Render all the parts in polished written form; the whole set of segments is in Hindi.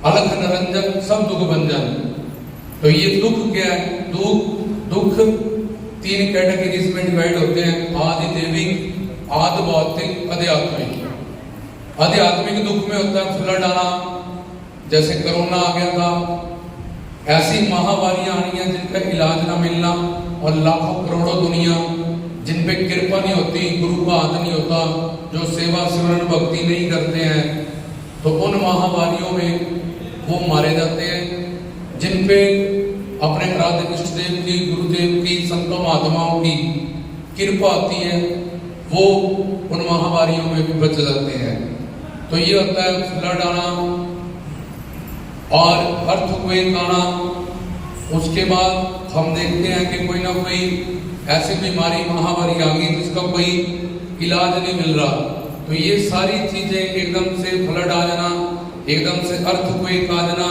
अलख निरंजन सब दुख भंजन। तो ये दुख क्या है? दुख 3 कैटेगरीज में डिवाइड होते हैं, आदि दैविक, आदि भौतिक, आध्यात्मिक। आध्यात्मिक दुख में होता है फ्लड आना, जैसे कोरोना आ गया था, ऐसी महामारियां आनी है जिनका इलाज ना मिलना, और लाखों करोड़ों दुनिया जिन पे कृपा नहीं होती, गुरु का हाथ नहीं होता, जो सेवा सिमरन भक्ति नहीं करते हैं, तो उन महामारियों में वो मारे जाते हैं। जिन पे अपने आराध्य इष्ट देव की, गुरुदेव की, संतों महात्माओं की कृपा आती है, वो उन महामारियों में भी बच जाते हैं। तो ये होता है फ्लड आना और अर्थक्वेक आना। उसके बाद हम देखते हैं कि कोई ना कोई ऐसी बीमारी महामारी आ गई जिसका कोई इलाज नहीं मिल रहा। तो ये सारी चीजें एकदम से फ्लड आ जाना, एकदम से अर्थक्वेक आ जाना,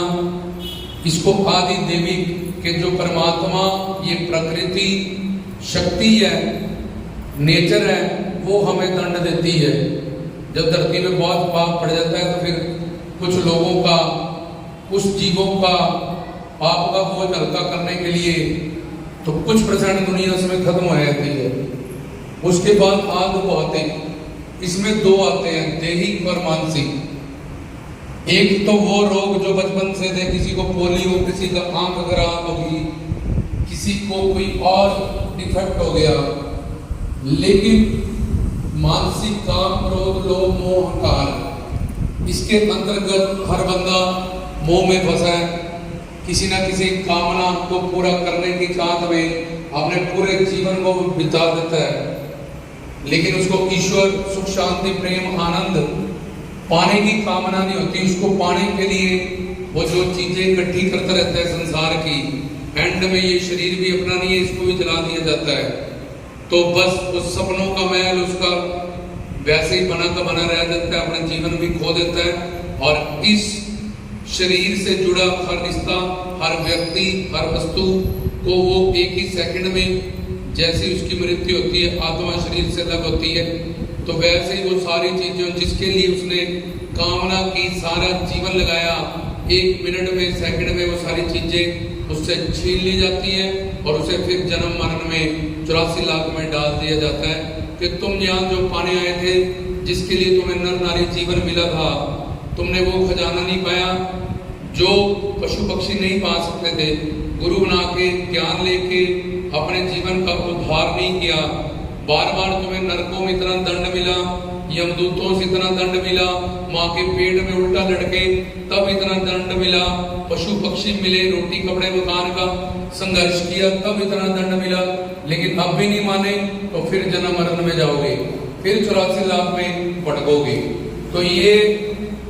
इसको आदि देवी के जो परमात्मा, ये प्रकृति शक्ति है, नेचर है, वो हमें दंड देती है। जब धरती में बहुत पाप पड़ जाता है तो फिर कुछ लोगों का, कुछ जीवों का पाप का बोझ हल्का करने के लिए तो कुछ % दुनिया उसमें खत्म हो जाती है। उसके बाद आदि भौतिक, इसमें 2 आते हैं, दैहिक और मानसिक। एक तो वो रोग जो बचपन से थे, किसी को पोलियो, किसी का आंख खराब होगी, किसी को कोई और डिफेक्ट हो गया। लेकिन मानसिक काम, क्रोध, लोभ, मोह, अहंकार, इसके अंतर्गत हर बंदा मोह में फंसा है। किसी ना किसी कामना को पूरा करने की चाहत में अपने पूरे जीवन को बिता देता है, लेकिन उसको ईश्वर, सुख, शांति, प्रेम, आनंद पाने की कामना नहीं होती। उसको पाने के लिए वो जो चीजें इकट्ठी करता रहता है संसार की, एंड में ये शरीर भी अपना नहीं है, इसको भी जला दिया जाता है। तो बस उस सपनों का महल उसका वैसे ही बना का बना रह जाता है, अपना जीवन भी खो देता है। और इस शरीर से जुड़ा हर रिश्ता, हर व्यक्ति, हर वस्तु को वो एक ही सेकंड में, जैसे उसकी मृत्यु होती है, आत्मा शरीर से अलग होती है, तो वैसे ही वो सारी चीजें जिसके लिए उसने कामना की, सारा जीवन लगाया, 1 मिनट में, सेकंड में वो सारी चीजें उससे छीन ली जाती हैं और उसे फिर जन्म मरण में 84 लाख में डाल दिया जाता है कि तुम यहाँ जो पाने आए थे, जिसके लिए तुम्हें नर नारी जीवन मिला था, तुमने वो खजाना नहीं पाया जो पशु पक्षी नहीं पा सकते थे। गुरु बना के, ज्ञान लेके अपने जीवन का उद्धार नहीं किया। बार बार तुम्हें नरकों में इतना दंड मिला, यमदूतों से इतना दंड मिला, माँ के पेट में उल्टा लटके तब इतना दंड मिला, पशु पक्षी मिले, रोटी कपड़े मकान का संघर्ष किया तब इतना दंड मिला, लेकिन अब भी नहीं माने तो फिर जन्म मरण में जाओगे, फिर 84 लाख में भटकोगे। तो ये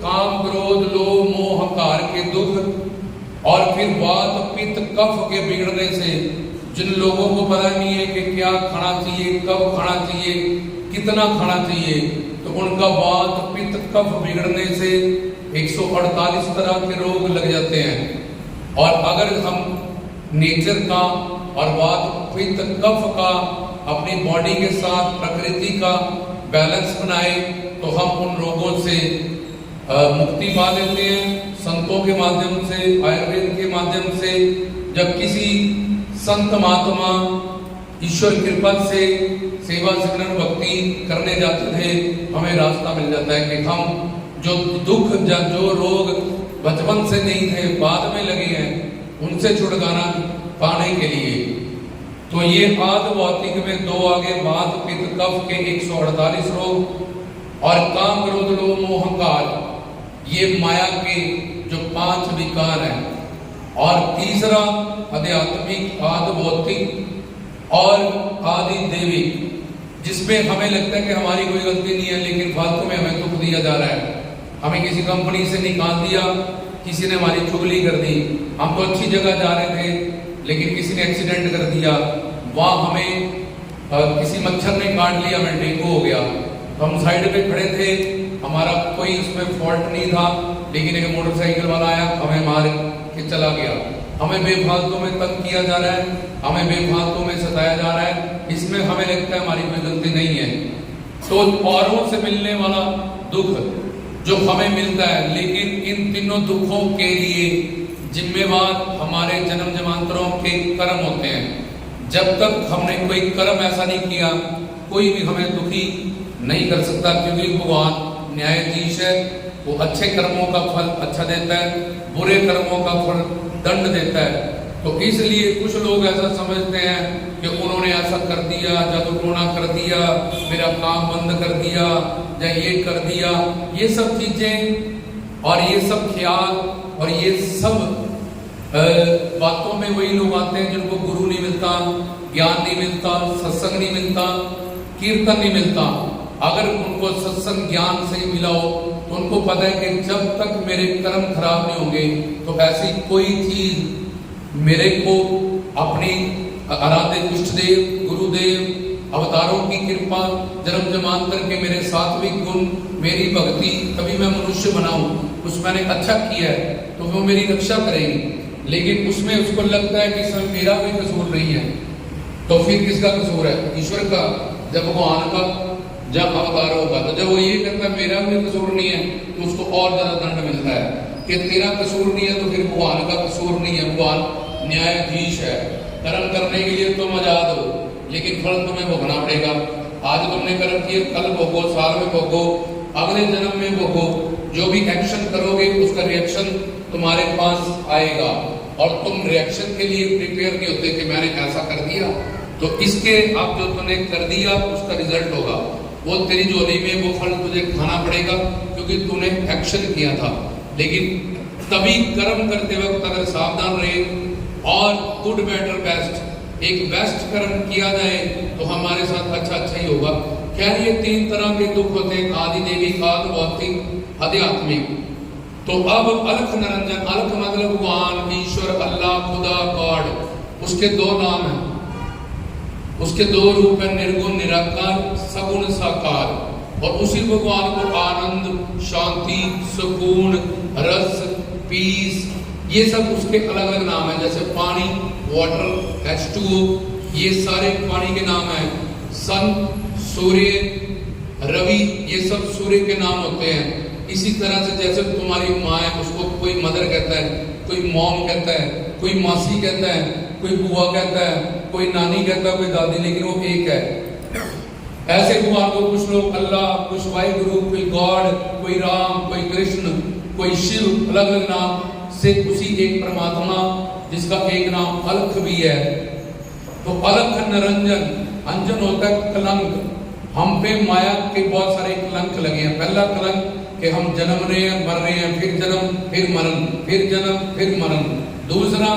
काम, क्रोध, लोभ, मोह, अहंकार के दुख और फिर वात, पित्त, कफ के बिगड़ने से जिन लोगों को पता नहीं है कि क्या खाना चाहिए, कब खाना चाहिए, कितना खाना चाहिए, तो उनका वात, पित्त, कफ बिगड़ने से 148 तरह के रोग लग जाते हैं। और अगर हम नेचर का और वात, पित्त, कफ का अपनी बॉडी के साथ प्रकृति का बैलेंस बनाए तो हम उन रोगों से मुक्ति पा लेते हैं। संतों के माध्यम से, आयुर्वेद के माध्यम से, जब किसी संत महात्मा ईश्वर कृपा से सेवा सिमरन भक्ति करने जाते थे, हमें रास्ता मिल जाता है कि हम जो दुख, जो रोग बचपन से नहीं थे, बाद में लगे हैं, उनसे छुटकारा पाने के लिए। तो ये आदि भौतिक में 2 आगे, वात, पित्त, कफ के 148 रोग और काम, क्रोध, लोभ, मोह, अहंकार, ये माया के जो 5 विकार हैं। और तीसरा आध्यात्मिक, आदि भौतिक और आदि दैविक, जिसमें हमें लगता है कि हमारी कोई गलती नहीं है, लेकिन फालतू में हमें दुख दिया जा रहा है। हमें किसी कंपनी से निकाल दिया, किसी ने हमारी चुगली कर दी, हम तो अच्छी जगह जा रहे थे लेकिन किसी ने एक्सीडेंट कर दिया, वहां हमें किसी मच्छर ने काट लिया, हमें डेंगू हो गया। हम साइड पे खड़े थे, हमारा कोई उसमें फॉल्ट नहीं था, लेकिन एक मोटरसाइकिल वाला आया, हमें मार के चला गया। हमें बेफालतू में तंग किया जा रहा है, हमें बेफालतू में सताया जा रहा है, इसमें हमें लगता है हमारी कोई गलती नहीं है। तो औरों से मिलने वाला दुख जो हमें मिलता है, लेकिन इन तीनों तीनों दुखों के लिए जिम्मेवार हमारे जन्म जन्मांतरों के कर्म होते हैं। जब तक हमने कोई कर्म ऐसा नहीं किया, कोई भी हमें दुखी नहीं कर सकता, क्योंकि भगवान न्यायाधीश है। वो अच्छे कर्मों का फल अच्छा देता है, बुरे कर्मों का फल दंड देता है। तो इसलिए कुछ लोग ऐसा समझते हैं कि उन्होंने ऐसा कर दिया, जादू टोना कर दिया, मेरा काम बंद कर दिया, या ये कर दिया। ये सब चीजें और ये सब ख्याल और ये सब बातों में वही लोग आते हैं जिनको गुरु नहीं मिलता, ज्ञान नहीं मिलता, सत्संग नहीं मिलता, कीर्तन नहीं मिलता। अगर उनको सत्संग ज्ञान से मिला हो तो उनको पता है कि जब तक मेरे कर्म खराब नहीं होंगे तो ऐसी कोई चीज मेरे को अपनी आराध्य इष्ट देव, गुरुदेव, अवतारों की कृपा, जन्म जन्मांतर के मेरे सात्विक गुण, मेरी भक्ति, तभी मैं मनुष्य बनाऊं, कुछ मैंने अच्छा किया है तो वो मेरी रक्षा करेगी। लेकिन उसमें उसको लगता है कि इसमें मेरा कोई कसूर नहीं है, तो फिर किसका कसूर है? ईश्वर का। जब भगवान का जब अवतार होगा तो जब वो ये कहता है मेरा कोई कसूर नहीं है, तो उसको और ज्यादा दंड मिलता है कि तेरा कसूर नहीं है, तो फिर भगवान का कसूर नहीं है। भगवान न्यायाधीश है। कर्म करने के लिए तुम आजाद हो, लेकिन फल तुम्हें भोगना पड़ेगा। आज तुमने कर्म किए, कल भोगो, साल में भोगो, अगले जन्म में भोगो। जो भी एक्शन करोगे उसका रिएक्शन तुम्हारे पास आएगा, और तुम रिएक्शन के लिए प्रिपेयर नहीं होते कि मैंने ऐसा कर दिया, तो इसके अब जो तुमने कर दिया उसका रिजल्ट होगा, वो तेरी झोली में वो फल तुझे खाना पड़ेगा, क्योंकि तूने एक्शन किया था। लेकिन तभी कर्म करते वक्त अगर सावधान रहे और गुड बेटर बेस्ट, एक बेस्ट कर्म किया जाए तो हमारे साथ अच्छा ही होगा। क्या ये तीन तरह के दुख होते हैं, आदि दैविक, आदि भौतिक, आध्यात्मिक। तो अब अलख निरंजन, अलख मतलब भगवान, ईश्वर, अल्लाह, खुदा, गॉड, उसके दो नाम हैं, उसके दो रूप है, निर्गुण निराकार, सगुण साकार। और उसी भगवान को आनंद, शांति, सुकून, रस, पीस, ये सब उसके अलग अलग नाम है। जैसे पानी, वाटर, H2O, ये सारे पानी के नाम हैं। सन, सूर्य, रवि, ये सब सूर्य के नाम होते हैं। इसी तरह से जैसे तुम्हारी माँ है, उसको कोई मदर कहता है, कोई मॉम कहता है, कोई मासी कहता है, कोई बुआ कहता है, कोई नानी कहता है, कोई दादी, लेकिन वो एक है। ऐसे भगवान को कुछ लोग अल्लाह, कुछ वाहिगुरु, कोई गॉड, कोई राम, कोई कृष्ण, कोई शिव, अलग अलग नाम से उसी एक परमात्मा जिसका एक नाम अलख भी है। तो अलख निरंजन, अंजन होता है कलंक। हम पे माया के बहुत सारे कलंक लगे हैं। पहला कलंक कि हम जन्म रहे हैं, मर रहे हैं, फिर जन्म, फिर मरण, फिर जन्म, फिर मरण। दूसरा,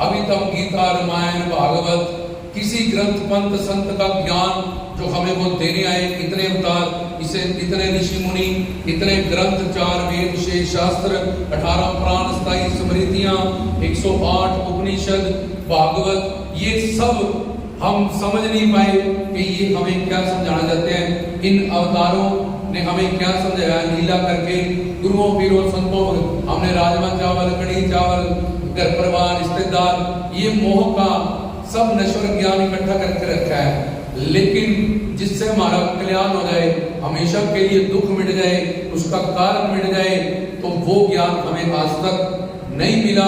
अभी तक गीता, रामायण, भागवत, किसी ग्रंथ, पंथ, संत का ज्ञान जो हमें वो देने आए, इतने अवतार, इसे इतने ऋषि मुनि, इतने ग्रंथ, 4 वेद, 6 शास्त्र, 18 पुराण, 27 स्मृतियां, 108 उपनिषद, भागवत, ये सब हम समझ नहीं पाए कि ये हमें क्या समझाना चाहते हैं। इन अवतारों ने हमें क्या समझाया, लीला करके गुरुओं, पीरों, संतों, हमने राजमा चावल, कड़ी चावल, घर परिवार, रिश्तेदार, ये मोह का सब नश्वर ज्ञान इकट्ठा करके रखा है। लेकिन जिससे हमारा कल्याण हो जाए, हमेशा के लिए दुख मिट जाए, उसका कारण मिट जाए, तो वो ज्ञान हमें आज तक नहीं मिला।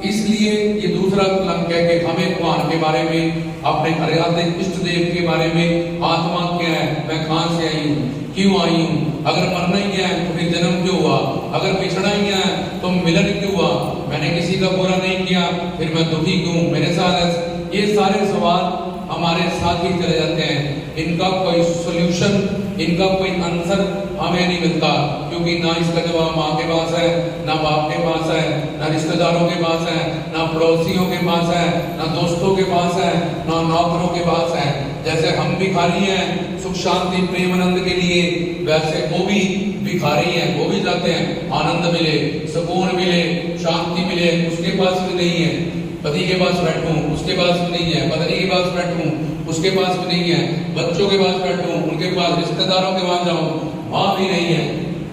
इसलिए ये दूसरा कलंक है कि हमें भगवान के बारे में, अपने आराध्य इष्ट देव के बारे में, आत्मा क्या है, मैं कहां से आई हूँ, क्यों आई हूँ, अगर मरना ही है तो फिर जन्म क्यों हुआ, अगर बिछड़ा ही है तो मिलन क्यों हुआ, मैंने किसी का बुरा नहीं किया फिर मैं दुखी क्यों, मेरे साथ ये सारे सवाल हमारे साथ ही चले जाते हैं। इनका कोई सोल्यूशन, इनका कोई आंसर हमें नहीं मिलता, क्योंकि ना इसका जवाब माँ के पास है, ना बाप के पास है, ना रिश्तेदारों के पास है, ना पड़ोसियों के पास है, ना दोस्तों के पास है, ना नौकरों के पास है। जैसे हम भिखारी हैं सुख शांति प्रेम आनंद के लिए, वैसे वो भी भिखारी हैं, वो भी जाते हैं आनंद मिले, सुकून मिले, शांति मिले, उसके पास भी नहीं है। पति के पास बैठूं, उसके पास भी नहीं है, पत्नी के पास बैठूं, उसके पास भी नहीं है, बच्चों के पास बैठूं, उनके पास, रिश्तेदारों के पास जाऊं, वहां भी नहीं है।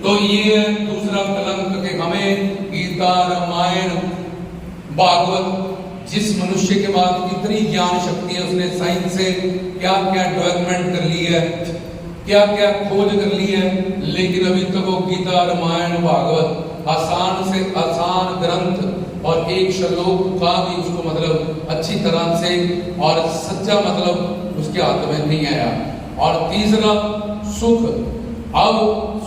तो ये है दूसरा कलंक कि हमें गीता, रामायण, भागवत, जिस मनुष्य के पास इतनी ज्ञान शक्ति है, उसने साइंस से क्या क्या डेवलपमेंट कर ली है, क्या क्या खोज कर ली है, लेकिन अभी तक वो गीता, रामायण, भागवत आसान से आसान ग्रंथ और एक श्लोक का भी उसको मतलब अच्छी तरह से और सच्चा मतलब उसके हाथ में नहीं आया। और तीसरा सुख, अब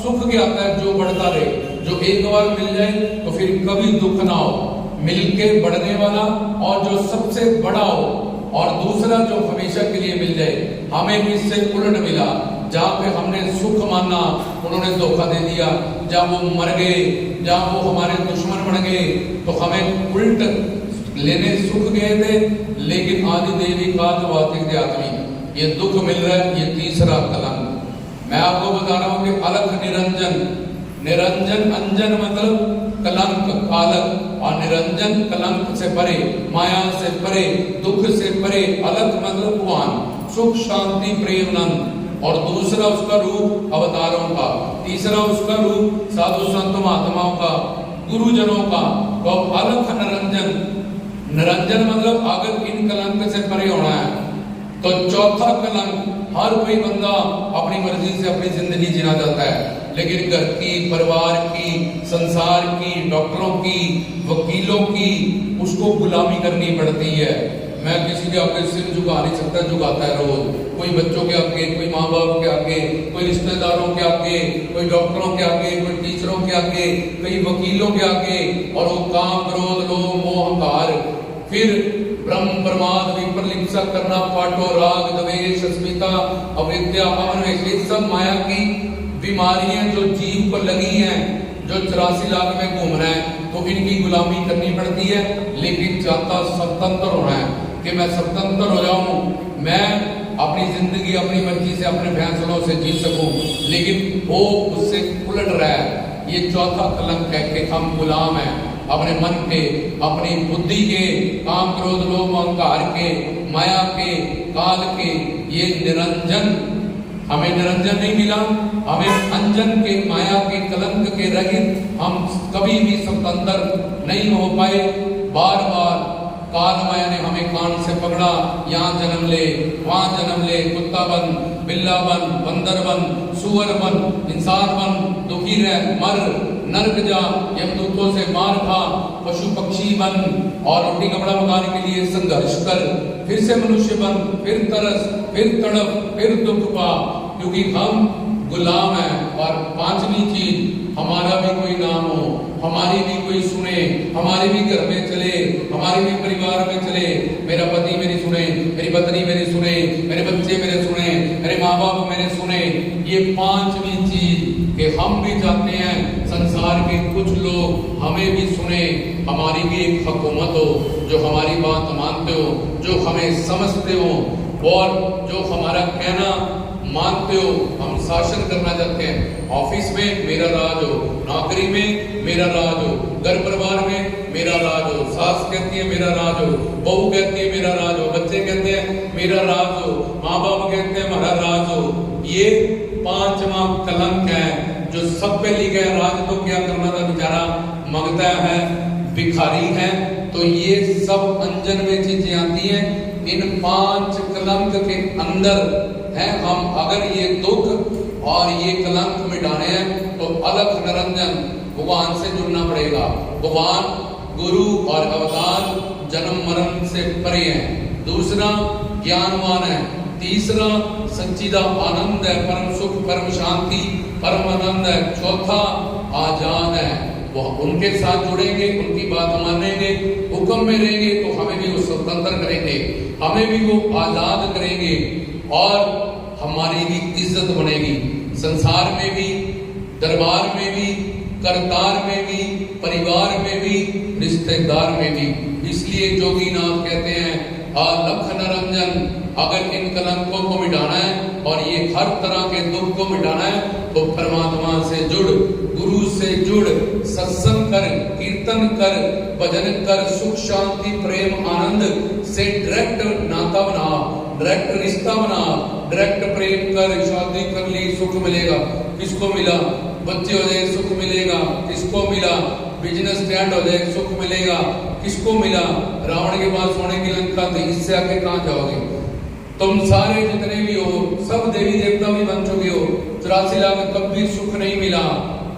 सुख क्या आता है, जो बढ़ता रहे, जो एक बार मिल जाए तो फिर कभी दुख ना हो, मिलके बढ़ने वाला और जो सबसे बड़ा हो। और दूसरा जो हमेशा के लिए मिल जाए, हमें भी इससे उलट मिला, जहाँ पे हमने सुख माना उन्होंने धोखा दे दिया, जहाँ वो मर गए, जहाँ वो हमारे दुश्मन बन गए, तो हमें उल्ट लेने सुख गए थे, लेकिन आदि देवी का वातिक आदमी ये दुख मिल रहा है। ये तीसरा कलंक मैं आपको बता रहा हूँ कि अलख निरंजन, निरंजन अंजन मतलब कलंक कालक, और निरंजन कलंक से परे, माया से परे, दुख से परे, अलख मतलब भगवान, सुख शांति प्रेम नंद। और दूसरा उसका रूप अवतारों का, तीसरा उसका रूप साधु संत महात्माओं का, गुरुजनों का। तो अलख निरंजन, निरंजन मतलब अगर इन कलंक से परे होना है तो चौथा कलंक, हर कोई बंदा अपनी मर्जी से अपनी जिंदगी जीना चाहता है, लेकिन घर की, परिवार की, संसार की, डॉक्टरों की, वकीलों की उसको गुलामी करनी पड़ती है। मैं किसी के आगे सिर झुका नहीं सकता, झुकाता है रोज, कोई बच्चों के आगे, कोई माँ बाप के आगे, कोई रिश्तेदारों के आगे, कोई डॉक्टरों के आगे, कोई टीचरों के आगे, कोई वकीलों के आगे। और वो काम, क्रोध, लोभ, मोह, अहंकार, फिर ब्रह्म प्रमाद, विप्रलिप्सा करना, पाटो, राग, द्वेष, अस्मिता, अविद्या, अनवेश, ये सब माया की बीमारियां जो जीव को लगी हैं, जो 84 लाख में घूम रहे हैं, तो इनकी गुलामी करनी पड़ती है। लेकिन चाहता स्वतंत्र होना है कि मैं स्वतंत्र हो जाऊं, मैं अपनी जिंदगी अपनी मर्जी से, अपने फैसलों से जी सकूं, लेकिन वो उससे उलट रहा है। ये चौथा कलंक है कि हम गुलाम हैं अपने मन के, अपनी बुद्धि के, काम, क्रोध, लोभ, अहंकार के, माया के, काल के। ये निरंजन, हमें निरंजन नहीं मिला, हमें अंजन के, माया के, कलंक के रहित हम कभी भी स्वतंत्र नहीं हो पाए। बार बार काल माया ने हमें कान से पकड़ा, यहाँ जन्म ले, वहां जन्म ले, कुत्ता बन, बिल्ला बन, बंदर बन, सुअर बन, इंसान बन, दुखी रह, मर, नरक जा, यमदूतों से मार खा, पशु पक्षी बन, और रोटी कपड़ा मकान के लिए संघर्ष कर, फिर से मनुष्य बन, फिर तरस, फिर तड़प, फिर दुख पा, क्योंकि हम गुलाम हैं। और पांचवी चीज, हमारा भी कोई नाम हो, हमारी भी कोई सुने, हमारे भी घर में चले, हमारे भी परिवार में चले, मेरा पति मेरी सुने, मेरी पत्नी मेरी सुने, मेरे बच्चे मेरे सुने, मेरे माँ बाप मेरे सुने। ये पांचवी चीज कि हम भी चाहते हैं संसार के कुछ लोग हमें भी सुने, हमारी भी एक हुकूमत हो जो हमारी बात मानते हो, जो हमें समझते हो, और जो हमारा कहना मानते हो। हम शासन करना चाहते हैं, ऑफिस में मेरा राज हो, नौकरी में मेरा राज हो, घर परिवार में मेरा राज हो, सास कहती है मेरा राज हो, बहू कहती है मेरा राज हो, बच्चे कहते हैं मेरा राज हो, माँ बाप कहते हैं हमारा राज हो। ये पांचवा कलंक है जो सब पे लिखा है। राज तो क्या करना था, बेचारा मंगता है, भिखारी है। तो ये सब अंजन में चीजें आती हैं, इन पांच कलंक के अंदर है। हम अगर ये दुख और ये कलंक मिटाने हैं तो अलख निरंजन भगवान से जुड़ना पड़ेगा। भगवान गुरु और अवतार जन्म मरण से परे हैं। दूसरा ज्ञानवान है। तीसरा सच्चिदा आनंद है, परम सुख, परम शांति, परम आनंद है। चौथा आजाद है, वो उनके साथ जुड़ेंगे, उनकी बात मानेंगे, हुक्म में रहेंगे तो हमें भी वो स्वतंत्र करेंगे, हमें भी वो आजाद करेंगे और हमारी भी इज्जत बनेगी, संसार में भी, दरबार में भी, करतार में भी, परिवार में भी, रिश्तेदार में भी। इसलिए जोगीनाथ कहते हैं अलख निरंजन, अगर इन कलंकों को मिटाना है और ये हर तरह के दुख को मिटाना है तो परमात्मा से जुड़, गुरु से जुड़, सत्संग कर, कीर्तन कर, भजन कर, सुख शांति प्रेम आनंद से डायरेक्ट नाता बना, डायरेक्ट रिश्ता बना, डायरेक्ट प्रेम कर। शादी कर ली, सुख मिलेगा, किसको मिला? बच्चे हो जाए सुख मिलेगा, किसको मिला? बिजनेस स्टैंड हो जाए सुख मिलेगा, किसको मिला? रावण के पास सोने की लंका थी, इससे आगे कहां जाओगे? तुम सारे जितने भी हो, सब देवी देवता भी बन चुके हो, 84 लाख तब भी सुख नहीं मिला।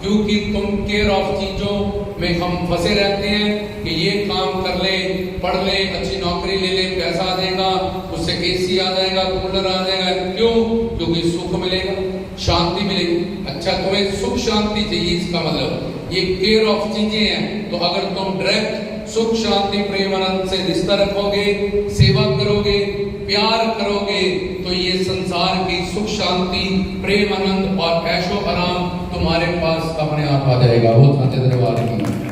क्योंकि तुम केयर ऑफ चीजों में हम फंसे रहते हैं कि ये काम कर ले, पढ़ ले, अच्छी नौकरी ले ले, पैसा आ जाएगा, उससे एसी आ जाएगा, कूलर आ जाएगा। क्यों? क्योंकि सुख मिलेगा, शांति मिलेगी। अच्छा, तुम्हें सुख शांति चाहिए, इसका मतलब ये केयर ऑफ चीजें हैं। तो अगर तुम डायरेक्ट सुख शांति प्रेम आनंद से रिश्ता रखोगे, सेवा करोगे, प्यार करोगे, तो ये संसार की सुख शांति प्रेम आनंद और ऐशो आराम तुम्हारे पास अपने आप आ जाएगा। वो साचे दरबार की